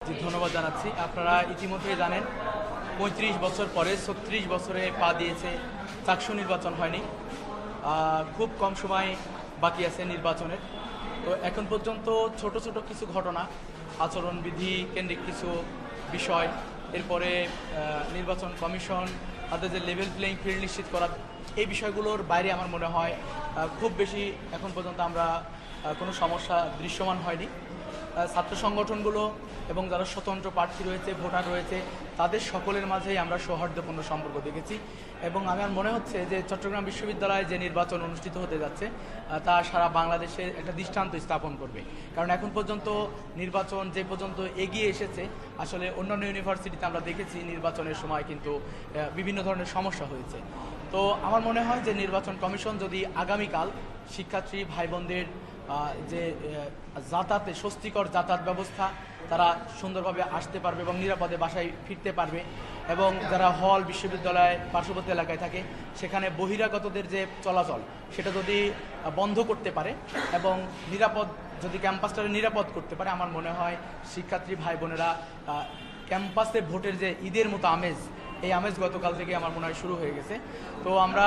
জি, ধন্যবাদ জানাচ্ছি। আপনারা ইতিমধ্যেই জানেন ৩৫ বছর পরে ৩৬ বছরে পা দিয়েছে, চাকসু নির্বাচন হয়নি। খুব কম সময় বাকি আছে নির্বাচনের। তো এখন পর্যন্ত ছোট ছোট কিছু ঘটনা, আচরণবিধি কেন্দ্রিক কিছু বিষয়, এরপরে নির্বাচন কমিশন তাদের যে লেভেল প্লেইং ফিল্ড নিশ্চিত করা, এই বিষয়গুলোর বাইরে আমার মনে হয় খুব বেশি এখন পর্যন্ত আমরা কোনো সমস্যা দৃশ্যমান হয়নি। ছাত্র সংগঠনগুলো এবং যারা স্বতন্ত্র প্রার্থী রয়েছে, ভোটার রয়েছে, তাদের সকলের মাঝেই আমরা সৌহার্দ্যপূর্ণ সম্পর্ক দেখেছি। এবং আমার মনে হচ্ছে যে চট্টগ্রাম বিশ্ববিদ্যালয়ে যে নির্বাচন অনুষ্ঠিত হতে যাচ্ছে তা সারা বাংলাদেশে একটা দৃষ্টান্ত স্থাপন করবে। কারণ এখন পর্যন্ত নির্বাচন যে পর্যন্ত এগিয়ে এসেছে, আসলে অন্যান্য ইউনিভার্সিটিতে আমরা দেখেছি নির্বাচনের সময় কিন্তু বিভিন্ন ধরনের সমস্যা হয়েছে। তো আমার মনে হয় যে নির্বাচন কমিশন যদি আগামীকাল শিক্ষার্থী ভাই বোনদের যে যাতায়াতে স্বস্তিকর যাতায়াত ব্যবস্থা, তারা সুন্দরভাবে আসতে পারবে এবং নিরাপদে বাসায় ফিরতে পারবে, এবং যারা হল বিশ্ববিদ্যালয় পার্শ্ববর্তী এলাকায় থাকে সেখানে বহিরাগতদের যে চলাচল সেটা যদি বন্ধ করতে পারে এবং নিরাপদ যদি ক্যাম্পাসটাকে নিরাপদ করতে পারে, আমার মনে হয় শিক্ষার্থী ভাই বোনেরা ক্যাম্পাসে ভোটের যে ঈদের মতো আমেজ, এই আমেজ গতকাল থেকে আমার মনে হয় শুরু হয়ে গেছে। তো আমরা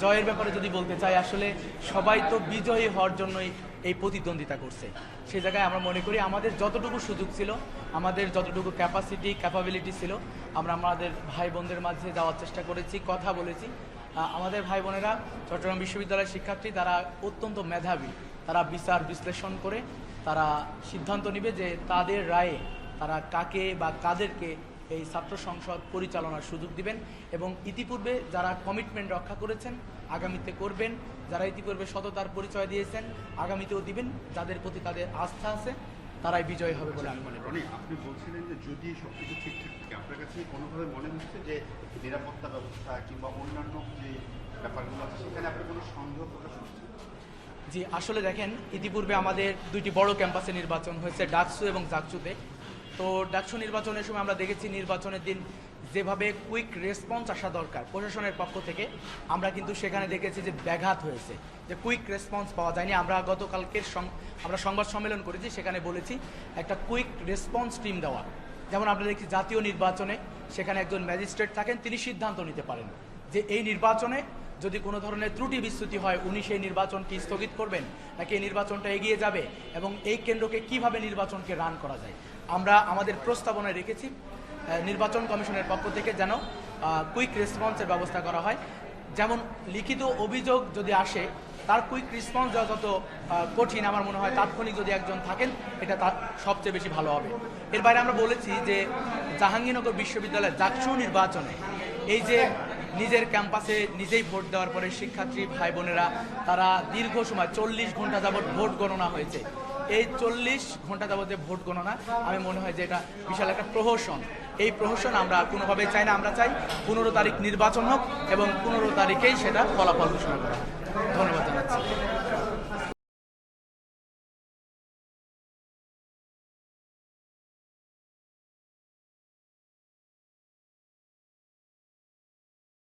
জয়ের ব্যাপারে যদি বলতে চাই, আসলে সবাই তো বিজয়ী হওয়ার জন্যই এই প্রতিদ্বন্দ্বিতা করছে। সেই জায়গায় আমরা মনে করি আমাদের যতটুকু সুযোগ ছিল, আমাদের যতটুকু ক্যাপাবিলিটি ছিল, আমরা আমাদের ভাই বোনদের মাঝে যাওয়ার চেষ্টা করেছি, কথা বলেছি। আমাদের ভাই বোনেরা চট্টগ্রাম বিশ্ববিদ্যালয়ের শিক্ষার্থী, তারা অত্যন্ত মেধাবী। তারা বিচার বিশ্লেষণ করে তারা সিদ্ধান্ত নেবে যে তাদের রায়ে তারা কাকে বা কাদেরকে এই ছাত্র সংসদ পরিচালনার সুযোগ দিবেন। এবং ইতিপূর্বে যারা কমিটমেন্ট রক্ষা করেছেন আগামীতে করবেন, যারা ইতিপূর্বে সততার পরিচয় দিয়েছেন আগামীতেও দিবেন, যাদের প্রতি তাদের আস্থা আছে তারাই বিজয়ী হবে বলে আমি মনে করি। আপনি বলছিলেন যে যদি সবকিছু ঠিকঠাক থাকে, আপনার কাছে কোনোভাবে মনে হচ্ছে যে নিরাপত্তা ব্যবস্থা কিংবা অন্যান্য যে ব্যাপারগুলো আছে সেখানে আপনি কোনো সন্দেহ প্রকাশ করছেন? জি, আসলে দেখেন, ইতিপূর্বে আমাদের দুইটি বড় ক্যাম্পাসে নির্বাচন হয়েছে, ডাকসু এবং জাকসুতে। তো ডাকসু নির্বাচনের সময় আমরা দেখেছি নির্বাচনের দিন যেভাবে কুইক রেসপন্স আসা দরকার প্রশাসনের পক্ষ থেকে, আমরা কিন্তু সেখানে দেখেছি যে ব্যাঘাত হয়েছে, যে কুইক রেসপন্স পাওয়া যায়নি। আমরা গতকালকের আমরা সংবাদ সম্মেলন করেছি, সেখানে বলেছি একটা কুইক রেসপন্স টিম দেওয়া। যেমন আমরা দেখছি জাতীয় নির্বাচনে সেখানে একজন ম্যাজিস্ট্রেট থাকেন, তিনি সিদ্ধান্ত নিতে পারেন যে এই নির্বাচনে যদি কোনো ধরনের ত্রুটি বিচ্যুতি হয় উনি সেই নির্বাচনটি স্থগিত করবেন নাকি এই নির্বাচনটা এগিয়ে যাবে এবং এই কেন্দ্রকে কিভাবে নির্বাচনকে রান করা যায়। আমরা আমাদের প্রস্তাবনায় রেখেছি নির্বাচন কমিশনের পক্ষ থেকে যেন কুইক রেসপন্সের ব্যবস্থা করা হয়। যেমন লিখিত অভিযোগ যদি আসে, তার কুইক রেসপন্স যত কঠিন, আমার মনে হয় তাৎক্ষণিক যদি একজন থাকেন এটা তার সবচেয়ে বেশি ভালো হবে। এর বাইরে আমরা বলেছি যে জাহাঙ্গীরনগর বিশ্ববিদ্যালয়ের জাকসু নির্বাচনে এই যে নিজের ক্যাম্পাসে নিজেই ভোট দেওয়ার পরে শিক্ষার্থী ভাই বোনেরা তারা দীর্ঘ সময় 40 ঘন্টা যাবৎ ভোট গণনা হয়েছে। এই 40 ঘন্টা যাবৎ যে ভোট গণনা, আমি মনে হয় যে এটা বিশাল একটা প্রহসন। এই প্রহসন আমরা কোনোভাবেই চাই না। আমরা চাই 15 তারিখ নির্বাচন হোক এবং 15 তারিখেই সেটা ফলাফল ঘোষণা করা। ধন্যবাদ জানাচ্ছি।